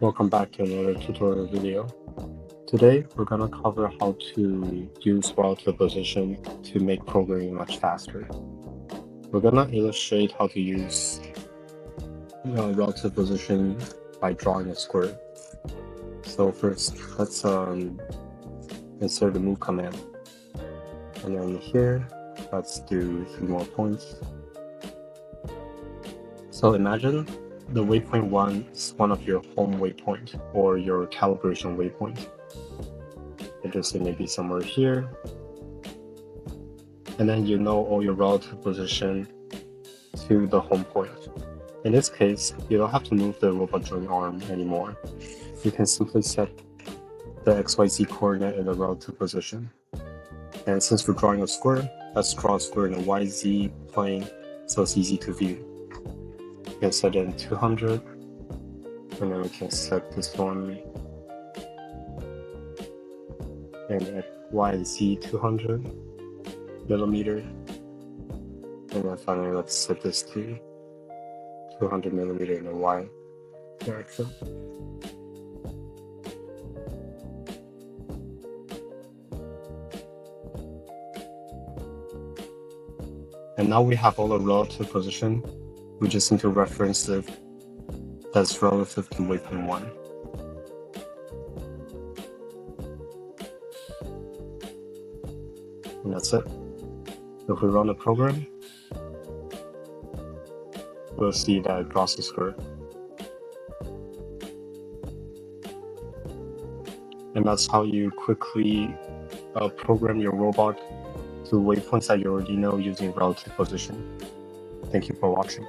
Welcome back to another tutorial video. Today we're going to cover how to use relative position to make programming much faster. We're going to illustrate how to use relative position by drawing a square. So first, let's insert the move command. And then here, let's do 3 more points. So imagine the waypoint 1 is one of your home waypoint or your calibration waypoint. Just say maybe somewhere here. And then you know all your relative position to the home point. In this case, you don't have to move the robot drawing arm anymore. You can simply set the XYZ coordinate in the relative position. And since we're drawing a square, let's draw a square in a YZ plane so it's easy to view. You can set it in 200, and then we can set this one in YZ 200 millimeter, and then finally let's set this to 200 millimeter in the Y direction. And now we have all the relative position. We just need to reference it that's relative to waypoint 1. And that's it. If we run the program, we'll see that it draws a square. And that's how you quickly program your robot to waypoints that you already know using relative position. Thank you for watching.